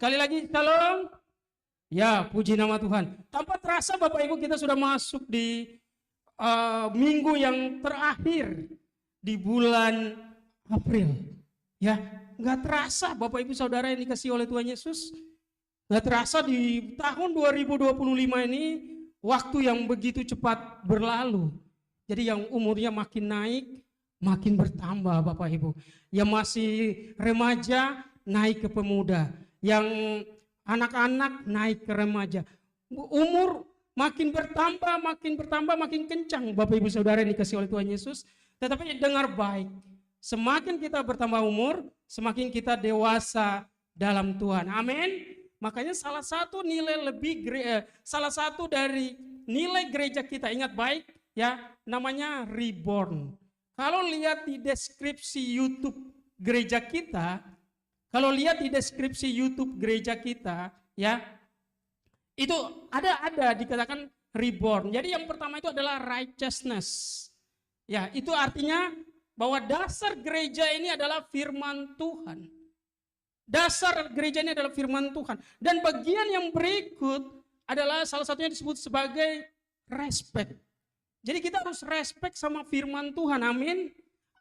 Sekali lagi, shalom. Ya, puji nama Tuhan. Tanpa terasa Bapak Ibu kita sudah masuk di minggu yang terakhir di bulan April. Ya, nggak terasa Bapak Ibu Saudara yang dikasihi oleh Tuhan Yesus. Nggak terasa di tahun 2025 ini waktu yang begitu cepat berlalu. Jadi yang umurnya makin naik, makin bertambah Bapak Ibu. Yang masih remaja naik ke pemuda. Yang anak-anak naik ke remaja. Umur makin bertambah, makin kencang Bapak Ibu Saudara yang dikasihi oleh Tuhan Yesus. Tetapi dengar baik, semakin kita bertambah umur, semakin kita dewasa dalam Tuhan. Amin. Makanya salah satu dari nilai gereja kita, ingat baik ya, namanya reborn. Kalau lihat di deskripsi YouTube gereja kita, ya, itu ada dikatakan reborn. Jadi yang pertama itu adalah righteousness. Ya, itu artinya bahwa dasar gereja ini adalah firman Tuhan. Dasar gereja ini adalah firman Tuhan. Dan bagian yang berikut adalah salah satunya disebut sebagai respect. Jadi kita harus respect sama firman Tuhan. Amin.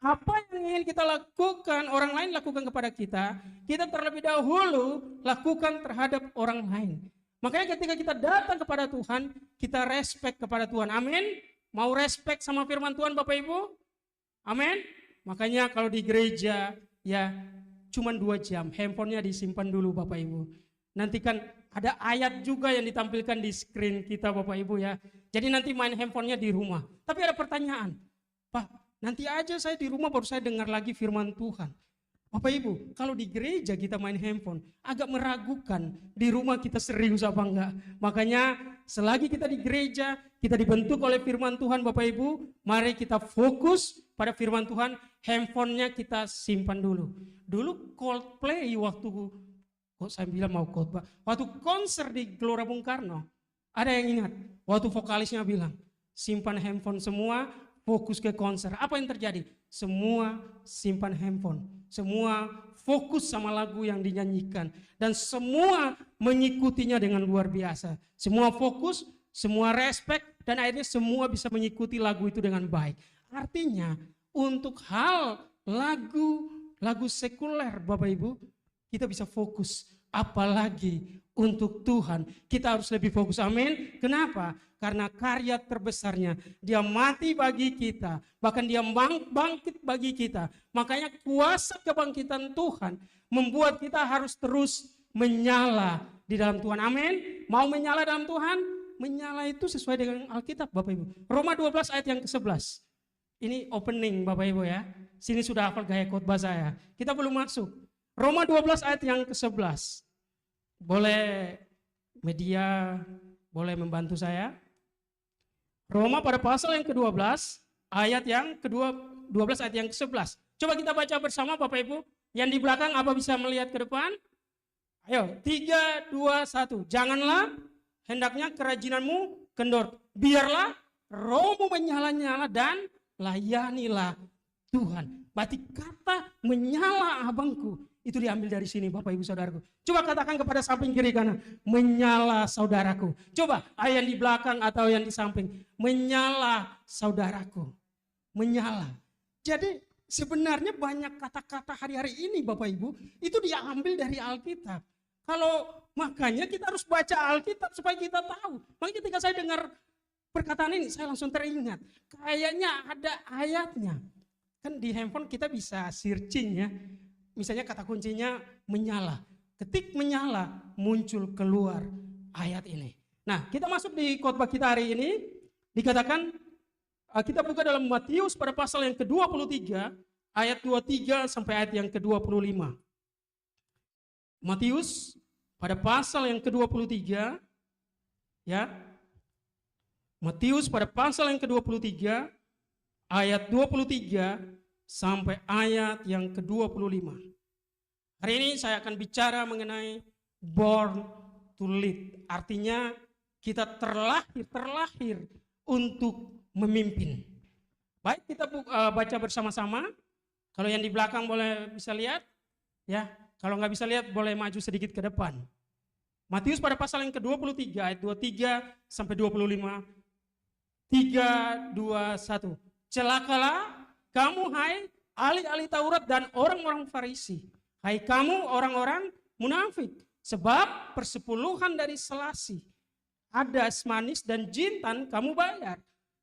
Apa yang ingin kita lakukan, orang lain lakukan kepada kita, kita terlebih dahulu lakukan terhadap orang lain. Makanya ketika kita datang kepada Tuhan, kita respect kepada Tuhan. Amin. Mau respect sama firman Tuhan Bapak Ibu? Amin. Makanya kalau di gereja ya cuma 2 jam, handphonenya disimpan dulu Bapak Ibu. Nanti kan ada ayat juga yang ditampilkan di screen kita Bapak Ibu ya. Jadi nanti main handphonenya di rumah. Tapi ada pertanyaan, Pak, nanti aja saya di rumah baru saya dengar lagi firman Tuhan. Bapak Ibu, kalau di gereja kita main handphone, agak meragukan di rumah kita serius apa enggak. Makanya selagi kita di gereja, kita dibentuk oleh firman Tuhan Bapak Ibu, mari kita fokus pada firman Tuhan, handphonenya kita simpan dulu. Dulu Coldplay waktu konser di Gelora Bung Karno, ada yang ingat, waktu vokalisnya bilang, simpan handphone semua, fokus ke konser. Apa yang terjadi? Semua simpan handphone. Semua fokus sama lagu yang dinyanyikan. Dan semua mengikutinya dengan luar biasa. Semua fokus, semua respect, dan akhirnya semua bisa mengikuti lagu itu dengan baik. Artinya untuk hal lagu sekuler Bapak Ibu, kita bisa fokus. Apalagi untuk Tuhan, kita harus lebih fokus. Amin. Kenapa? Karena karya terbesarnya, dia mati bagi kita, bahkan dia bangkit bagi kita. Makanya kuasa kebangkitan Tuhan membuat kita harus terus menyala di dalam Tuhan. Amin. Mau menyala dalam Tuhan? Menyala itu sesuai dengan Alkitab Bapak Ibu. Roma 12 ayat yang ke-11. Ini opening Bapak Ibu ya. Sini sudah hafal gaya khotbah saya. Kita belum masuk. Roma 12 ayat yang ke-11. Boleh media, boleh membantu saya. Roma pada pasal yang ke-12, ayat yang ke-12 ayat yang ke-11. Coba kita baca bersama Bapak Ibu. Yang di belakang apa bisa melihat ke depan? Ayo, 3, 2, 1. Janganlah hendaknya kerajinanmu kendor. Biarlah rohmu menyala-nyala dan layanilah Tuhan. Berarti kata menyala abangku, itu diambil dari sini Bapak Ibu Saudaraku. Coba katakan kepada samping kiri kanan, menyala saudaraku. Coba yang di belakang atau yang di samping, menyala saudaraku. Menyala. Jadi sebenarnya banyak kata-kata hari-hari ini Bapak Ibu, itu diambil dari Alkitab. Makanya kita harus baca Alkitab supaya kita tahu. Makanya ketika saya dengar perkataan ini, saya langsung teringat. Kayaknya ada ayatnya. Kan di handphone kita bisa searching ya. Misalnya kata kuncinya menyala. Ketik menyala, muncul keluar ayat ini. Nah, kita masuk di khotbah kita hari ini. Dikatakan, kita buka dalam Matius pada pasal yang ke-23, ayat 23 sampai ayat yang ke-25. Matius pada pasal yang ke-23, ya. Matius pada pasal yang ke-23, ayat 23 sampai ayat yang ke-25. Hari ini saya akan bicara mengenai born to lead. Artinya kita terlahir untuk memimpin. Baik, kita baca bersama-sama. Kalau yang di belakang boleh bisa lihat. Ya, Kalau nggak bisa lihat boleh maju sedikit ke depan. Matius pada pasal yang ke-23 ayat 23 sampai 25. 3, 2, 1. Celakalah kamu hai ahli-ahli Taurat dan orang-orang Farisi. Hai kamu orang-orang munafik. Sebab persepuluhan dari selasi, adas, manis, dan jintan kamu bayar.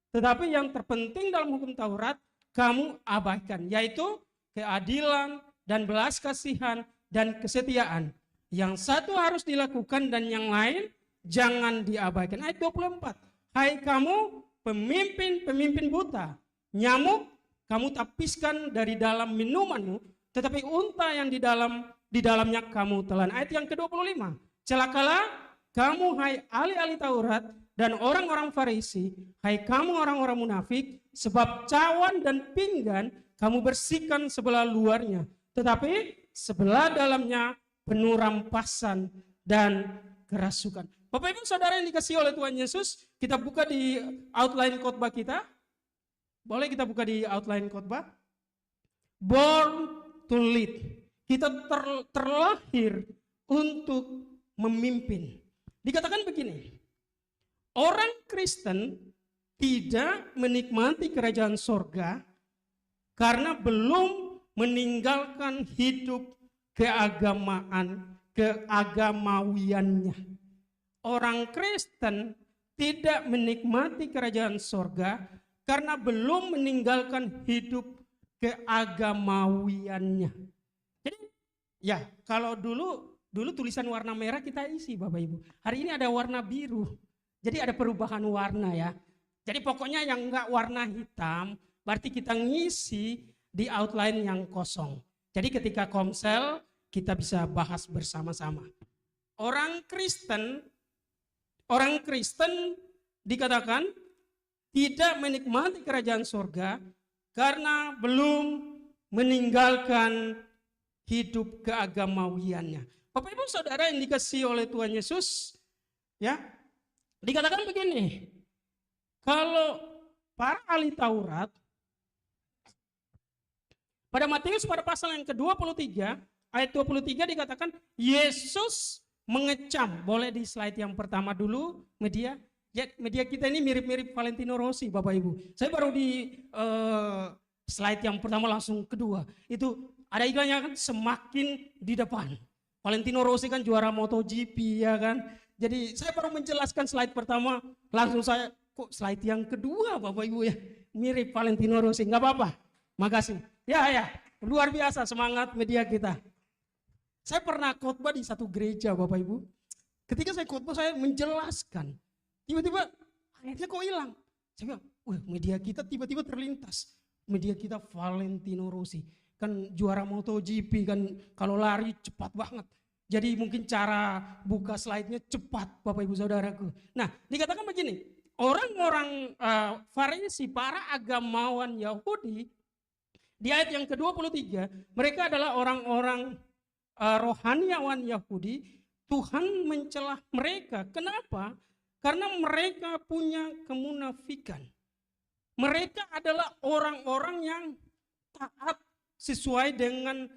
Tetapi yang terpenting dalam hukum Taurat kamu abaikan, yaitu keadilan dan belas kasihan dan kesetiaan. Yang satu harus dilakukan dan yang lain jangan diabaikan. Ayat 24. Hai kamu pemimpin-pemimpin buta, nyamuk kamu tapiskan dari dalam minumanmu, tetapi unta yang di dalamnya kamu telan. Ayat yang ke-25. Celakalah kamu hai ahli-ahli Taurat dan orang-orang Farisi, hai kamu orang-orang munafik, sebab cawan dan pinggan kamu bersihkan sebelah luarnya, tetapi sebelah dalamnya penuh rampasan dan kerasukan. Bapak Ibu Saudara yang dikasihi oleh Tuhan Yesus, kita buka di outline khotbah kita. Boleh kita buka di outline khotbah? Born to lead. Kita terlahir untuk memimpin. Dikatakan begini, orang Kristen tidak menikmati kerajaan sorga karena belum meninggalkan hidup keagamawiannya. Orang Kristen tidak menikmati kerajaan sorga karena belum meninggalkan hidup keagamawiannya. Jadi ya kalau dulu tulisan warna merah kita isi Bapak Ibu. Hari ini ada warna biru. Jadi ada perubahan warna ya. Jadi pokoknya yang enggak warna hitam berarti kita ngisi di outline yang kosong. Jadi ketika komsel kita bisa bahas bersama-sama. Orang Kristen dikatakan tidak menikmati kerajaan surga karena belum meninggalkan hidup keagamawiannya. Bapak Ibu Saudara yang dikasihi oleh Tuhan Yesus, ya, dikatakan begini, kalau para ahli Taurat pada Matius pada pasal yang ke-23 ayat 23 dikatakan Yesus mengecam. Boleh di slide yang pertama dulu media. Ya, media kita ini mirip-mirip Valentino Rossi Bapak Ibu. Saya baru di slide yang pertama langsung kedua. Itu ada iklannya kan semakin di depan. Valentino Rossi kan juara MotoGP ya kan. Jadi saya baru menjelaskan slide pertama langsung saya kok slide yang kedua Bapak Ibu ya. Mirip Valentino Rossi. Enggak apa-apa. Makasih. Ya, luar biasa semangat media kita. Saya pernah khotbah di satu gereja Bapak Ibu. Ketika saya khotbah saya menjelaskan. Tiba-tiba ayatnya kok hilang. Saya bilang, wah media kita tiba-tiba terlintas. Media kita Valentino Rossi. Kan juara MotoGP kan kalau lari cepat banget. Jadi mungkin cara buka slide-nya cepat Bapak Ibu Saudaraku. Nah dikatakan begini. Orang-orang Farisi, para agamawan Yahudi. Di ayat yang ke-23, mereka adalah orang-orang rohaniawan Yahudi. Tuhan mencelah mereka. Kenapa? Karena mereka punya kemunafikan. Mereka adalah orang-orang yang taat sesuai dengan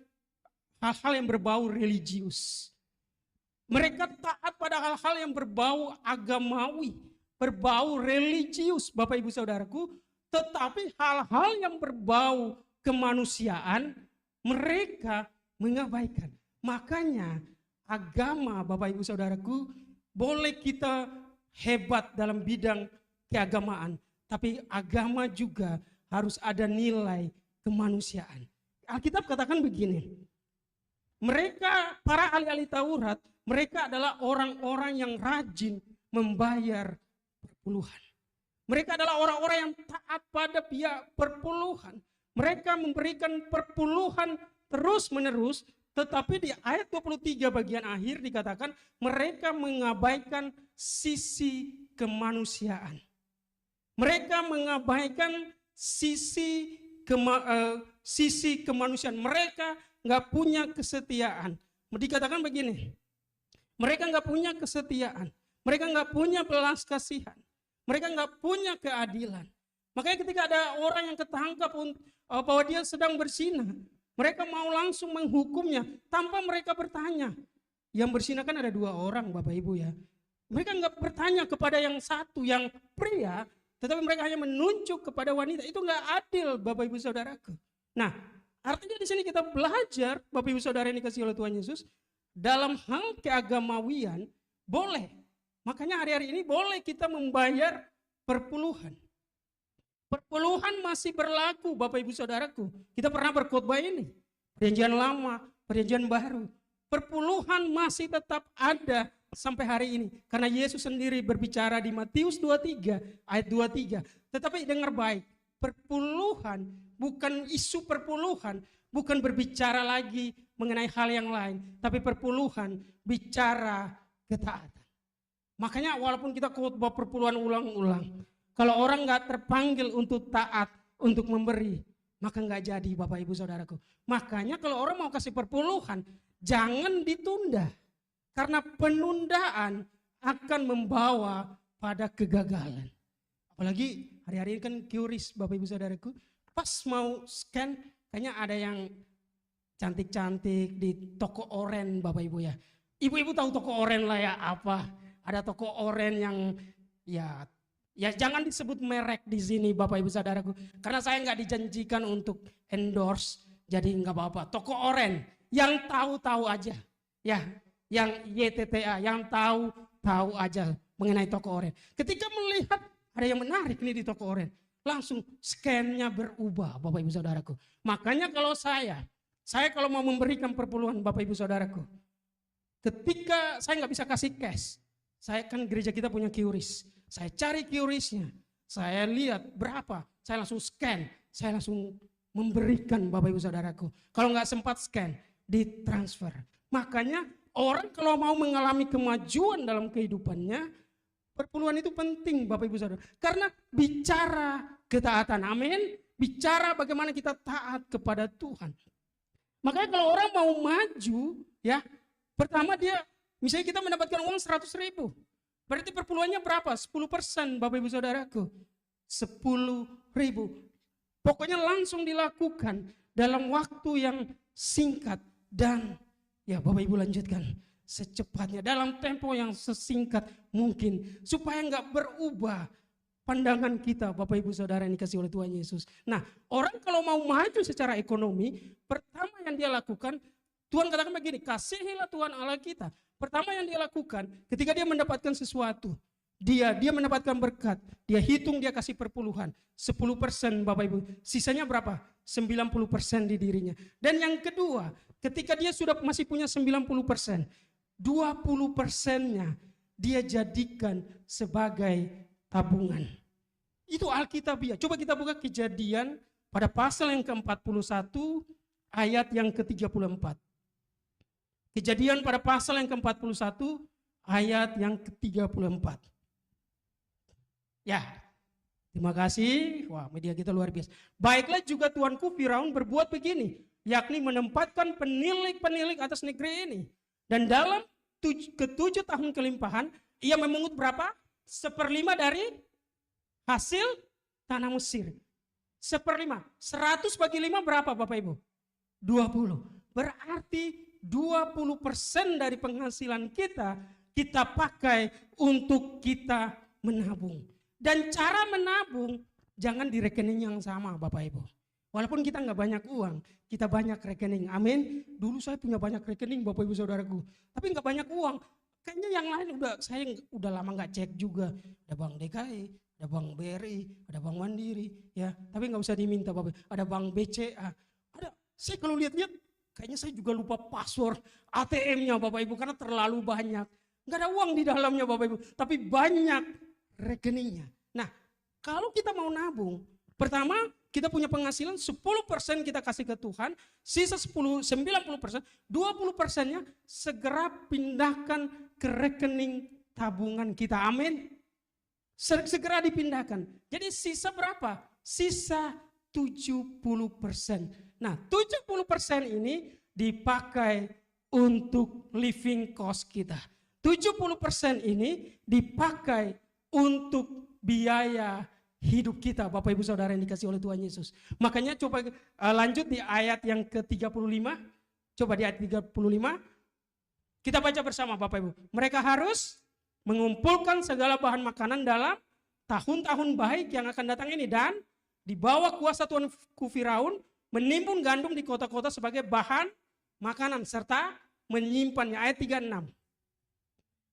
hal-hal yang berbau religius. Mereka taat pada hal-hal yang berbau agamawi, berbau religius, Bapak Ibu Saudaraku. Tetapi hal-hal yang berbau kemanusiaan mereka mengabaikan. Makanya agama Bapak Ibu Saudaraku boleh kita hebat dalam bidang keagamaan. Tapi agama juga harus ada nilai kemanusiaan. Alkitab katakan begini. Mereka para ahli-ahli Taurat, mereka adalah orang-orang yang rajin membayar perpuluhan. Mereka adalah orang-orang yang taat pada pihak perpuluhan. Mereka memberikan perpuluhan terus-menerus, tetapi di ayat 23 bagian akhir dikatakan mereka mengabaikan sisi kemanusiaan. Mereka mengabaikan sisi kemanusiaan. Mereka nggak punya kesetiaan. Dikatakan begini, mereka nggak punya kesetiaan. Mereka nggak punya belas kasihan. Mereka nggak punya keadilan. Makanya ketika ada orang yang ketangkap bahwa dia sedang berzinah, Mereka mau langsung menghukumnya tanpa mereka bertanya. Yang berzina kan ada 2 orang Bapak Ibu ya. Mereka nggak bertanya kepada yang satu, yang pria, tetapi mereka hanya menunjuk kepada wanita. Itu nggak adil Bapak Ibu Saudaraku. Nah, artinya di sini kita belajar Bapak Ibu Saudara yang dikasihi oleh Tuhan Yesus, dalam hal keagamawian boleh. Makanya hari-hari ini boleh kita membayar perpuluhan. Perpuluhan masih berlaku Bapak Ibu Saudaraku. Kita pernah berkhotbah ini. Perjanjian lama, perjanjian baru. Perpuluhan masih tetap ada sampai hari ini. Karena Yesus sendiri berbicara di Matius 23 ayat 23. Tetapi dengar baik. Perpuluhan bukan isu perpuluhan. Bukan berbicara lagi mengenai hal yang lain. Tapi perpuluhan bicara ketaatan. Makanya walaupun kita khotbah perpuluhan ulang-ulang. Kalau orang gak terpanggil untuk taat, untuk memberi, maka gak jadi Bapak Ibu Saudaraku. Makanya kalau orang mau kasih perpuluhan, jangan ditunda. Karena penundaan akan membawa pada kegagalan. Apalagi hari-hari ini kan QRIS Bapak Ibu Saudaraku. Pas mau scan, kayaknya ada yang cantik-cantik di toko oren Bapak Ibu ya. Ibu-ibu tahu toko oren lah ya apa. Ada toko oren yang ya jangan disebut merek di sini Bapak Ibu Saudaraku. Karena saya nggak dijanjikan untuk endorse, jadi nggak apa-apa. Toko oren yang tahu-tahu aja, ya, yang YTTA, yang tahu aja mengenai toko oren. Ketika melihat ada yang menarik nih di toko oren, langsung scan-nya berubah Bapak Ibu Saudaraku. Makanya kalau saya kalau mau memberikan perpuluhan Bapak Ibu Saudaraku, ketika saya nggak bisa kasih cash, saya kan gereja kita punya QRIS. Saya cari QRIS-nya, saya lihat berapa, saya langsung scan, saya langsung memberikan Bapak Ibu Saudaraku. Kalau nggak sempat scan, ditransfer. Makanya orang kalau mau mengalami kemajuan dalam kehidupannya, perpuluhan itu penting Bapak Ibu Saudara. Karena bicara ketaatan, amin. Bicara bagaimana kita taat kepada Tuhan. Makanya kalau orang mau maju, ya pertama dia, misalnya kita mendapatkan uang 100.000. Berarti perpuluhannya berapa? 10% Bapak Ibu Saudaraku. 10.000. Pokoknya langsung dilakukan dalam waktu yang singkat. Dan ya Bapak Ibu lanjutkan secepatnya. Dalam tempo yang sesingkat mungkin. Supaya enggak berubah pandangan kita Bapak Ibu Saudara yang dikasih oleh Tuhan Yesus. Nah orang kalau mau maju secara ekonomi. Pertama yang dia lakukan. Tuhan katakan begini, kasihilah Tuhan Allah kita. Pertama yang dia lakukan ketika dia mendapatkan sesuatu. Dia mendapatkan berkat. Dia hitung dia kasih perpuluhan. 10% Bapak Ibu. Sisanya berapa? 90% di dirinya. Dan yang kedua, ketika dia sudah masih punya 90%. 20%-nya dia jadikan sebagai tabungan. Itu Alkitabiah. Coba kita buka Kejadian pada pasal yang ke-41 ayat yang ke-34. Kejadian pada pasal yang ke-41 ayat yang ke-34. Ya, terima kasih. Wah, media kita luar biasa. Baiklah juga tuanku Firaun berbuat begini, yakni menempatkan penilik-penilik atas negeri ini. Dan dalam ke-7 tahun kelimpahan, ia memungut berapa? 1/5 dari hasil tanah Mesir. 1/5. 100 bagi 5 berapa Bapak Ibu? 20. Berarti 20% dari penghasilan kita pakai untuk kita menabung. Dan cara menabung jangan di rekening yang sama Bapak Ibu. Walaupun kita nggak banyak uang, kita banyak rekening. Amin. Dulu saya punya banyak rekening Bapak Ibu Saudaraku. Tapi nggak banyak uang. Kayaknya yang lain saya udah lama nggak cek juga. Ada Bank DKI, ada Bank BRI, ada Bank Mandiri. Ya, tapi nggak usah diminta Bapak. Ada Bank BCA. Saya kalau lihat-lihat, kayaknya saya juga lupa password ATM-nya Bapak Ibu. Karena terlalu banyak. Nggak ada uang di dalamnya Bapak Ibu. Tapi banyak rekeningnya. Nah, kalau kita mau nabung. Pertama, kita punya penghasilan 10% kita kasih ke Tuhan. Sisa 90%, 20%-nya segera pindahkan ke rekening tabungan kita. Amin. Segera dipindahkan. Jadi sisa berapa? Sisa 70%. Nah 70% ini dipakai untuk living cost kita. 70% ini dipakai untuk biaya hidup kita, Bapak Ibu Saudara yang dikasih oleh Tuhan Yesus. Makanya coba lanjut di ayat yang ke-35. Coba di ayat 35. Kita baca bersama Bapak Ibu. Mereka harus mengumpulkan segala bahan makanan dalam tahun-tahun baik yang akan datang ini. Dan di bawah kuasa Tuanku Firaun menimbun gandum di kota-kota sebagai bahan makanan. Serta menyimpannya. Ayat 36.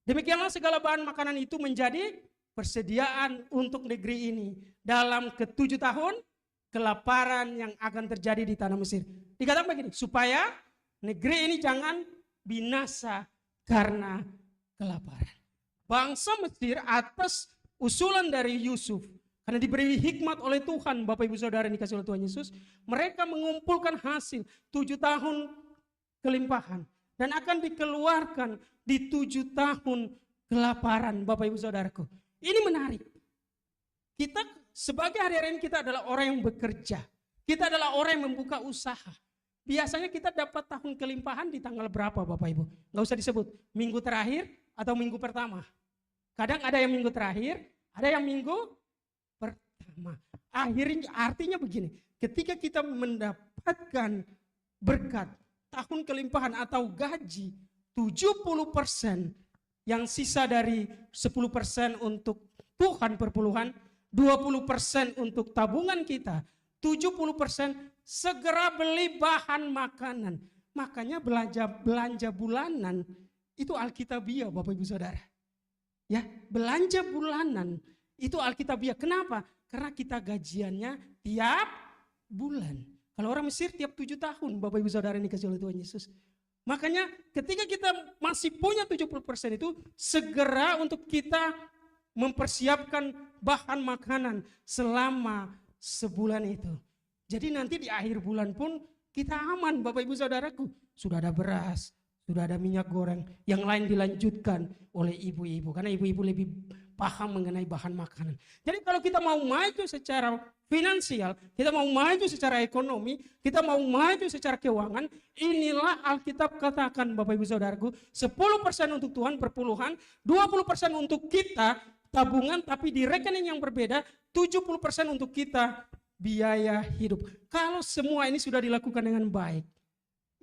Demikianlah segala bahan makanan itu menjadi persediaan untuk negeri ini dalam ke-7 tahun kelaparan yang akan terjadi di tanah Mesir. Dikatakan begini, supaya negeri ini jangan binasa karena kelaparan. Bangsa Mesir atas usulan dari Yusuf, karena diberi hikmat oleh Tuhan, Bapak Ibu Saudara yang dikasih oleh Tuhan Yesus, mereka mengumpulkan hasil 7 tahun kelimpahan dan akan dikeluarkan di 7 tahun kelaparan, Bapak Ibu Saudaraku. Ini menarik. Kita sebagai hari-hari ini kita adalah orang yang bekerja. Kita adalah orang yang membuka usaha. Biasanya kita dapat tahun kelimpahan di tanggal berapa Bapak Ibu? Nggak usah disebut. Minggu terakhir atau minggu pertama. Kadang ada yang minggu terakhir, ada yang minggu pertama. Akhirnya artinya begini. Ketika kita mendapatkan berkat tahun kelimpahan atau gaji 70%, yang sisa dari 10% untuk Tuhan perpuluhan, 20% untuk tabungan kita, 70% segera beli bahan makanan. Makanya belanja bulanan itu Alkitabiah Bapak Ibu Saudara. Ya, belanja bulanan itu Alkitabiah. Kenapa? Karena kita gajiannya tiap bulan. Kalau orang Mesir tiap 7 tahun Bapak Ibu Saudara yang dikasih oleh Tuhan Yesus. Makanya ketika kita masih punya 70% itu segera untuk kita mempersiapkan bahan makanan selama sebulan itu. Jadi nanti di akhir bulan pun kita aman Bapak Ibu Saudaraku. Sudah ada beras, sudah ada minyak goreng, yang lain dilanjutkan oleh ibu-ibu. Karena ibu-ibu lebih paham mengenai bahan makanan. Jadi kalau kita mau maju secara finansial, kita mau maju secara ekonomi, kita mau maju secara keuangan, inilah Alkitab katakan Bapak Ibu Saudaraku, 10% untuk Tuhan perpuluhan, 20% untuk kita tabungan, tapi di rekening yang berbeda, 70% untuk kita biaya hidup. Kalau semua ini sudah dilakukan dengan baik,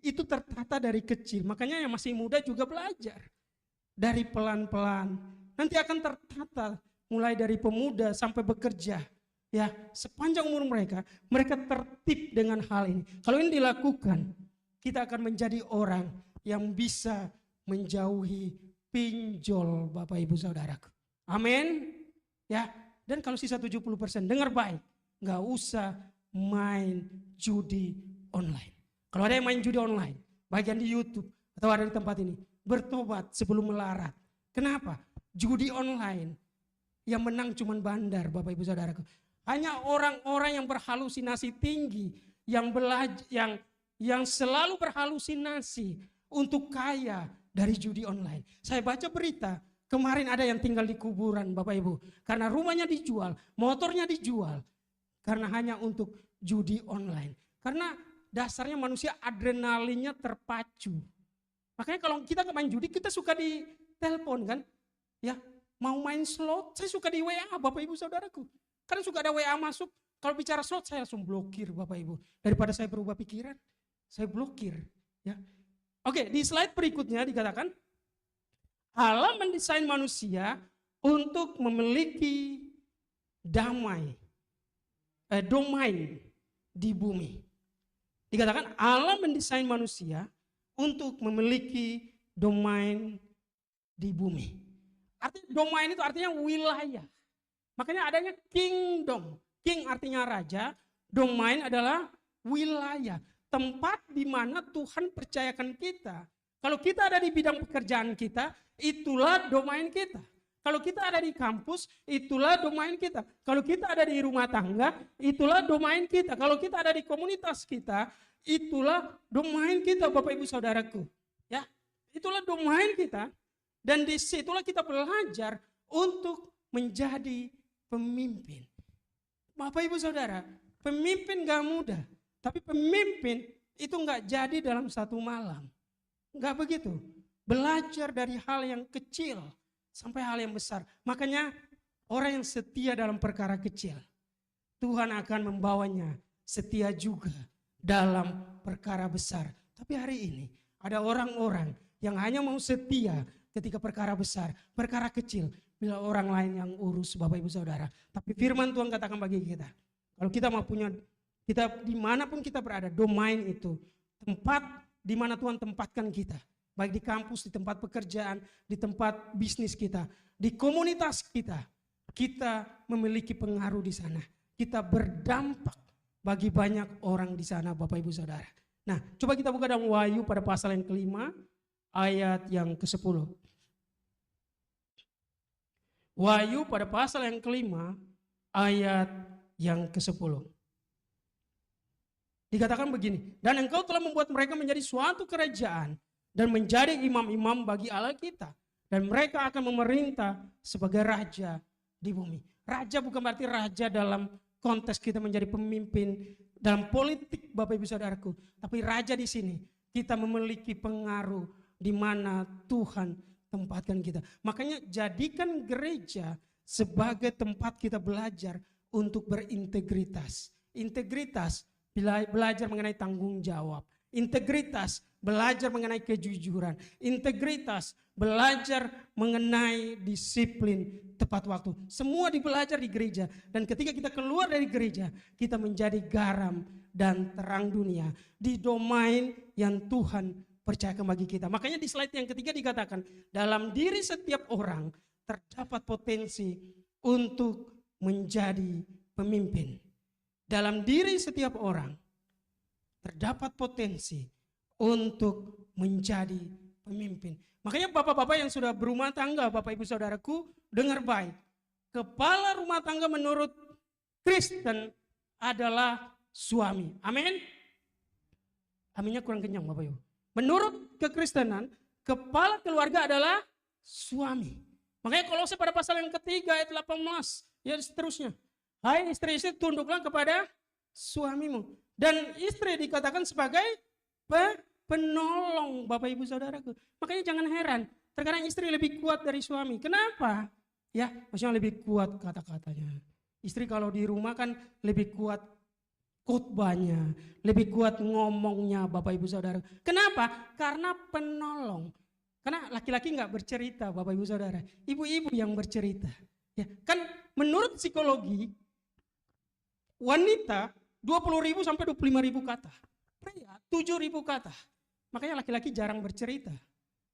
itu tertata dari kecil. Makanya yang masih muda juga belajar. Dari pelan-pelan. Nanti akan tertata mulai dari pemuda sampai bekerja. Ya, sepanjang umur mereka tertib dengan hal ini. Kalau ini dilakukan, kita akan menjadi orang yang bisa menjauhi pinjol Bapak Ibu Saudaraku. Amin. Ya, dan kalau sisa 70%, dengar baik, nggak usah main judi online. Kalau ada yang main judi online, baik yang di YouTube atau ada di tempat ini, bertobat sebelum melarat. Kenapa? Judi online yang menang cuma bandar Bapak Ibu Saudaraku. Hanya orang-orang yang berhalusinasi tinggi, yang selalu berhalusinasi untuk kaya dari judi online. Saya baca berita, kemarin ada yang tinggal di kuburan Bapak Ibu. Karena rumahnya dijual, motornya dijual. Karena hanya untuk judi online. Karena dasarnya manusia adrenalinnya terpacu. Makanya kalau kita main judi, kita suka ditelepon kan. Ya, mau main slot, saya suka di WA Bapak Ibu Saudaraku. Karena suka ada WA masuk, kalau bicara slot saya langsung blokir Bapak Ibu. Daripada saya berubah pikiran, saya blokir. Ya. Oke, di slide berikutnya dikatakan, Allah mendesain manusia untuk memiliki domain di bumi. Dikatakan Allah mendesain manusia untuk memiliki domain di bumi. Artinya domain itu artinya wilayah. Makanya adanya kingdom. King artinya raja, domain adalah wilayah. Tempat di mana Tuhan percayakan kita. Kalau kita ada di bidang pekerjaan kita, itulah domain kita. Kalau kita ada di kampus, itulah domain kita. Kalau kita ada di rumah tangga, itulah domain kita. Kalau kita ada di komunitas kita, itulah domain kita Bapak Ibu Saudaraku. Ya, itulah domain kita. Dan disitulah kita belajar untuk menjadi pemimpin. Bapak Ibu Saudara, pemimpin gak mudah. Tapi pemimpin itu gak jadi dalam satu malam. Gak begitu. Belajar dari hal yang kecil sampai hal yang besar. Makanya orang yang setia dalam perkara kecil. Tuhan akan membawanya setia juga dalam perkara besar. Tapi hari ini ada orang-orang yang hanya mau setia ketika perkara besar, perkara kecil, bila orang lain yang urus, Bapak Ibu Saudara. Tapi firman Tuhan katakan bagi kita, kalau kita mau punya, kita dimanapun kita berada, domain itu, tempat di mana Tuhan tempatkan kita, baik di kampus, di tempat pekerjaan, di tempat bisnis kita, di komunitas kita, kita memiliki pengaruh di sana. Kita berdampak bagi banyak orang di sana, Bapak Ibu Saudara. Nah, coba kita buka dalam Wahyu pada pasal yang kelima, ayat yang ke-10. Wahyu pada pasal yang kelima, ayat yang ke-10. Dikatakan begini, dan engkau telah membuat mereka menjadi suatu kerajaan dan menjadi imam-imam bagi Allah kita. Dan mereka akan memerintah sebagai raja di bumi. Raja bukan berarti raja dalam konteks kita menjadi pemimpin dalam politik, Bapak Ibu Saudaraku. Tapi raja di sini kita memiliki pengaruh di mana Tuhan tempatkan kita. Makanya jadikan gereja sebagai tempat kita belajar untuk berintegritas. Integritas belajar mengenai tanggung jawab. Integritas belajar mengenai kejujuran. Integritas belajar mengenai disiplin tepat waktu. Semua dibelajar di gereja. Dan ketika kita keluar dari gereja, kita menjadi garam dan terang dunia di domain yang Tuhan percayakan bagi kita. Makanya di slide yang ketiga dikatakan, dalam diri setiap orang terdapat potensi untuk menjadi pemimpin. Dalam diri setiap orang terdapat potensi untuk menjadi pemimpin. Makanya bapak-bapak yang sudah berumah tangga, Bapak Ibu Saudaraku, dengar baik. Kepala rumah tangga menurut Kristen adalah suami. Amin. Aminnya kurang kenyang Bapak Ibu. Menurut kekristenan, kepala keluarga adalah suami. Makanya Kolose pada pasal yang ketiga ayat 18, ya seterusnya. Hai istri-istri, tunduklah kepada suamimu. Dan istri dikatakan sebagai penolong, Bapak Ibu Saudaraku. Makanya jangan heran, terkadang istri lebih kuat dari suami. Kenapa? Ya, maksudnya lebih kuat kata-katanya. Istri kalau di rumah kan lebih kuat khotbahnya, lebih kuat ngomongnya, Bapak Ibu Saudara. Kenapa? Karena penolong. Karena laki-laki nggak bercerita, Bapak Ibu Saudara. Ibu-ibu yang bercerita. Ya, kan menurut psikologi, wanita 20.000 sampai 25.000 kata. Pria 7.000 kata. Makanya laki-laki jarang bercerita.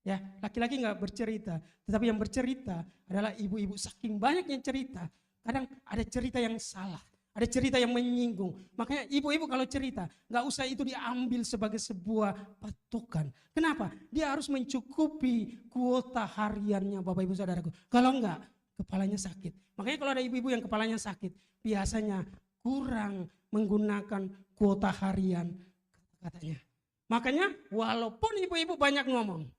Ya, laki-laki nggak bercerita. Tetapi yang bercerita adalah ibu-ibu. Saking banyaknya cerita, kadang ada cerita yang salah. Ada cerita yang menyinggung. Makanya ibu-ibu kalau cerita, gak usah itu diambil sebagai sebuah patokan. Kenapa? Dia harus mencukupi kuota hariannya Bapak Ibu Saudaraku. Kalau enggak, kepalanya sakit. Makanya kalau ada ibu-ibu yang kepalanya sakit, biasanya kurang menggunakan kuota harian katanya. Makanya walaupun ibu-ibu banyak ngomong,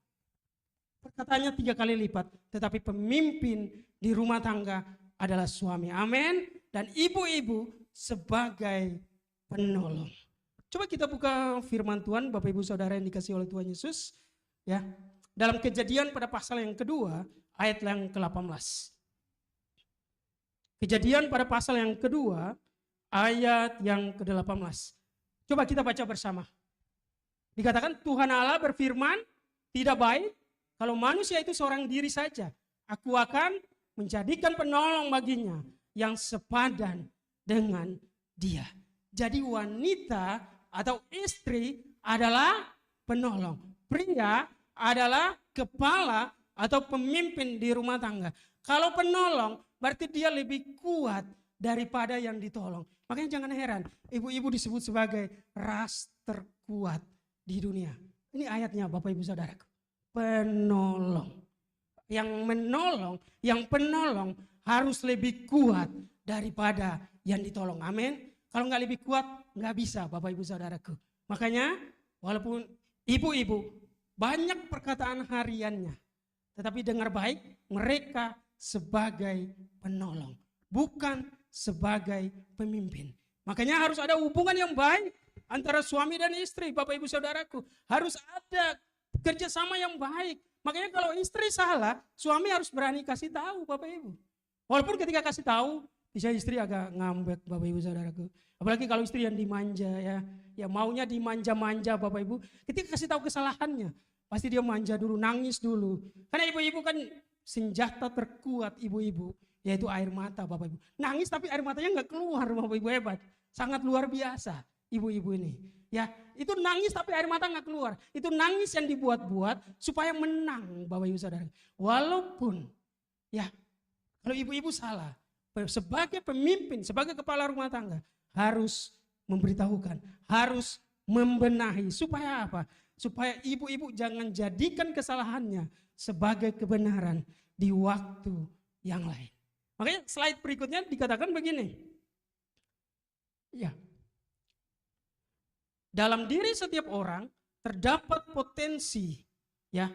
perkataannya 3 kali lipat, tetapi pemimpin di rumah tangga adalah suami. Amin. Dan ibu-ibu sebagai penolong. Coba kita buka firman Tuhan, Bapak Ibu Saudara yang dikasihi oleh Tuhan Yesus. Ya, dalam Kejadian pada pasal yang kedua, ayat yang ke-18. Kejadian pada pasal yang kedua, ayat yang ke-18. Coba kita baca bersama. Dikatakan Tuhan Allah berfirman, tidak baik kalau manusia itu seorang diri saja. Aku akan menjadikan penolong baginya yang sepadan dengan dia. Jadi wanita atau istri adalah penolong. Pria adalah kepala atau pemimpin di rumah tangga. Kalau penolong berarti dia lebih kuat daripada yang ditolong. Makanya jangan heran ibu-ibu disebut sebagai ras terkuat di dunia. Ini ayatnya Bapak Ibu Saudaraku. Penolong. Yang menolong, yang penolong harus lebih kuat daripada yang ditolong. Amin. Kalau nggak lebih kuat, nggak bisa Bapak Ibu Saudaraku. Makanya walaupun ibu-ibu banyak perkataan hariannya, tetapi dengar baik, mereka sebagai penolong, bukan sebagai pemimpin. Makanya harus ada hubungan yang baik antara suami dan istri, Bapak Ibu Saudaraku. Harus ada kerjasama yang baik. Makanya kalau istri salah, suami harus berani kasih tahu Bapak Ibu. Walaupun ketika kasih tahu, Bisa istri agak ngambek Bapak Ibu Saudaraku. Apalagi kalau istri yang dimanja ya. Ya maunya dimanja-manja Bapak Ibu. Ketika kasih tahu kesalahannya, pasti dia manja dulu, nangis dulu. Karena ibu-ibu kan senjata terkuat ibu-ibu, yaitu air mata Bapak Ibu. Nangis tapi air matanya nggak keluar Bapak Ibu, hebat. Sangat luar biasa ibu-ibu ini. Ya, itu nangis tapi air mata nggak keluar. Itu nangis yang dibuat-buat supaya menang Bapak Ibu Saudara. Walaupun ya kalau ibu-ibu salah, sebagai pemimpin, sebagai kepala rumah tangga harus memberitahukan, harus membenahi. Supaya apa? Supaya ibu-ibu jangan jadikan kesalahannya sebagai kebenaran di waktu yang lain. Makanya slide berikutnya dikatakan begini. Ya. Dalam diri setiap orang terdapat potensi ya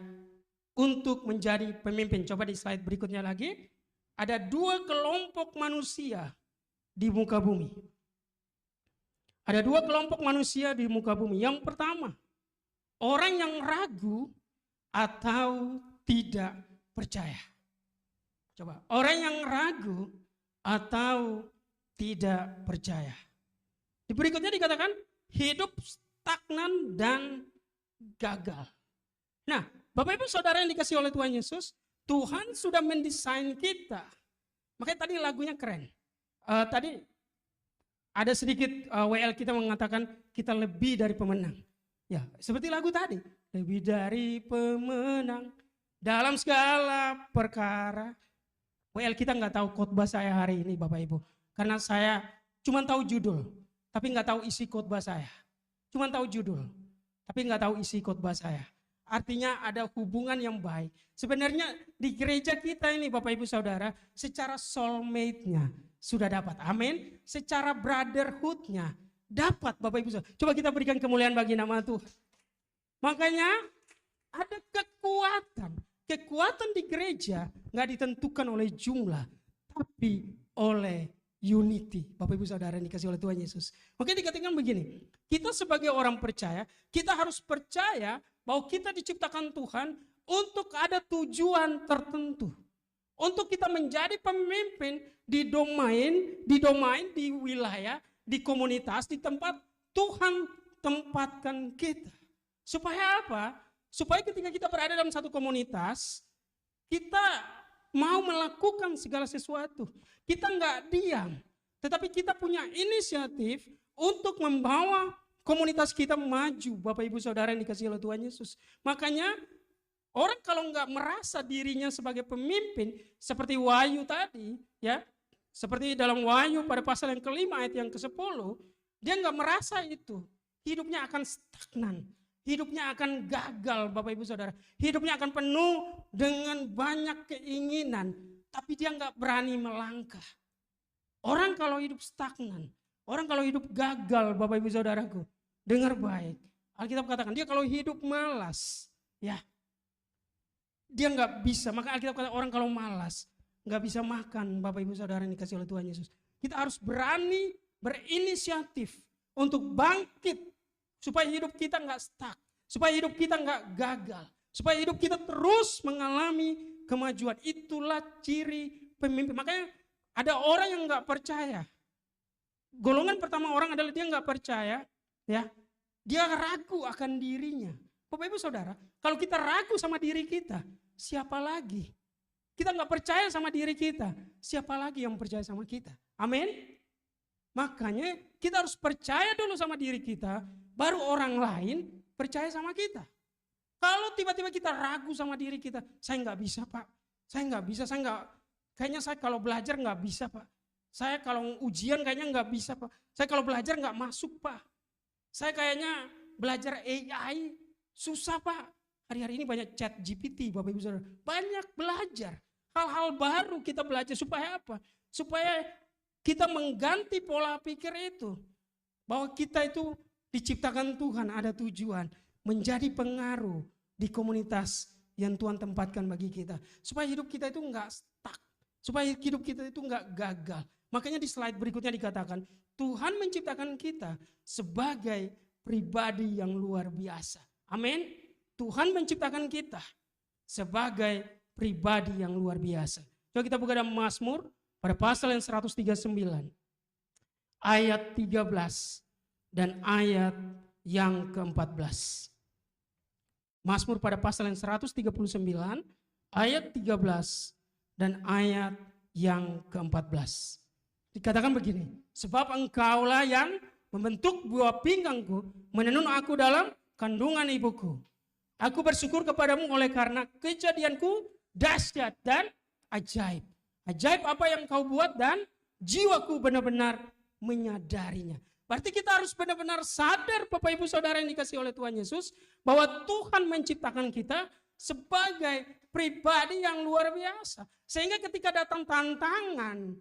untuk menjadi pemimpin. Coba di slide berikutnya lagi. Ada dua kelompok manusia di muka bumi. Ada dua kelompok manusia di muka bumi. Yang pertama, orang yang ragu atau tidak percaya. Coba, orang yang ragu atau tidak percaya. Di berikutnya dikatakan hidup stagnan dan gagal. Nah, Bapak Ibu Saudara yang dikasih oleh Tuhan Yesus, Tuhan sudah mendesain kita. Makanya tadi lagunya keren. Tadi ada sedikit WL kita mengatakan kita lebih dari pemenang. Ya, seperti lagu tadi. Lebih dari pemenang dalam segala perkara. WL kita nggak tahu khotbah saya hari ini Bapak Ibu. Karena saya cuma tahu judul, tapi nggak tahu isi khotbah saya. Cuma tahu judul, tapi nggak tahu isi khotbah saya. Artinya ada hubungan yang baik. Sebenarnya di gereja kita ini Bapak Ibu Saudara, secara soulmate-nya sudah dapat. Amin. Secara brotherhood-nya dapat Bapak Ibu Saudara. Coba kita berikan kemuliaan bagi nama Tuhan. Makanya ada kekuatan. Kekuatan di gereja nggak ditentukan oleh jumlah, tapi oleh unity. Bapak Ibu Saudara yang dikasih oleh Tuhan Yesus. Makanya dikatakan begini, kita sebagai orang percaya, kita harus percaya bahwa kita diciptakan Tuhan untuk ada tujuan tertentu. Untuk kita menjadi pemimpin di domain, di wilayah, di komunitas, di tempat Tuhan tempatkan kita. Supaya apa? Supaya ketika kita berada dalam satu komunitas, kita mau melakukan segala sesuatu. Kita nggak diam, tetapi kita punya inisiatif untuk membawa komunitas kita maju, Bapak Ibu Saudara yang dikasihi oleh Tuhan Yesus. Makanya orang kalau nggak merasa dirinya sebagai pemimpin, seperti Wahyu tadi, ya, seperti dalam Wahyu pada pasal yang ke-5 ayat yang ke-10, dia nggak merasa itu, hidupnya akan stagnan, hidupnya akan gagal, Bapak Ibu Saudara, hidupnya akan penuh dengan banyak keinginan, tapi dia nggak berani melangkah. Orang kalau hidup stagnan, orang kalau hidup gagal, Bapak Ibu Saudaraku, dengar baik. Alkitab katakan dia kalau hidup malas, ya dia nggak bisa. Maka Alkitab katakan orang kalau malas nggak bisa makan, Bapak Ibu Saudara yang dikasih oleh Tuhan Yesus. Kita harus berani berinisiatif untuk bangkit supaya hidup kita nggak stuck, supaya hidup kita nggak gagal, supaya hidup kita terus mengalami kemajuan. Itulah ciri pemimpin. Makanya ada orang yang nggak percaya. Golongan pertama orang adalah dia nggak percaya, ya, dia ragu akan dirinya. Bapak Ibu Saudara, kalau kita ragu sama diri kita, siapa lagi? Kita nggak percaya sama diri kita, siapa lagi yang percaya sama kita? Amin. Makanya kita harus percaya dulu sama diri kita, baru orang lain percaya sama kita. Kalau tiba-tiba kita ragu sama diri kita, saya nggak bisa Pak, saya nggak bisa, kayaknya saya kalau belajar nggak bisa Pak. Saya kalau ujian kayaknya nggak bisa Pak. Saya kalau belajar nggak masuk Pak. Saya kayaknya belajar AI susah Pak. Hari-hari ini banyak chat GPT Bapak Ibu Saudara. Banyak belajar. Hal-hal baru kita belajar supaya apa? Supaya kita mengganti pola pikir itu. Bahwa kita itu diciptakan Tuhan ada tujuan. Menjadi pengaruh di komunitas yang Tuhan tempatkan bagi kita. Supaya hidup kita itu nggak stuck. Supaya hidup kita itu nggak gagal. Makanya di slide berikutnya dikatakan, Tuhan menciptakan kita sebagai pribadi yang luar biasa. Amin. Tuhan menciptakan kita sebagai pribadi yang luar biasa. Coba kita buka dalam Mazmur pada pasal yang 139 ayat 13 dan ayat yang ke-14. Mazmur pada pasal yang 139 ayat 13 dan ayat yang ke-14. Dikatakan begini, sebab engkaulah yang membentuk buah pinggangku, menenun aku dalam kandungan ibuku. Aku bersyukur kepadamu oleh karena kejadianku dahsyat dan ajaib. Ajaib apa yang kau buat dan jiwaku benar-benar menyadarinya. Berarti kita harus benar-benar sadar Bapak Ibu Saudara yang dikasihi oleh Tuhan Yesus, bahwa Tuhan menciptakan kita sebagai pribadi yang luar biasa. Sehingga ketika datang tantangan,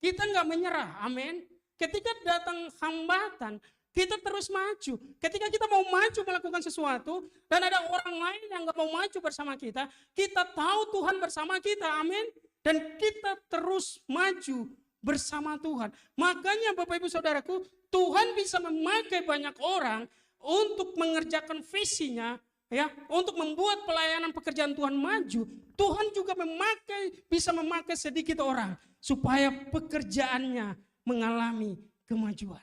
kita nggak menyerah, amin. Ketika datang hambatan, kita terus maju. Ketika kita mau maju melakukan sesuatu, dan ada orang lain yang nggak mau maju bersama kita tahu Tuhan bersama kita, amin. Dan kita terus maju bersama Tuhan. Makanya Bapak Ibu Saudaraku, Tuhan bisa memakai banyak orang untuk mengerjakan visinya, ya, untuk membuat pelayanan pekerjaan Tuhan maju. Tuhan juga bisa memakai sedikit orang supaya pekerjaannya mengalami kemajuan.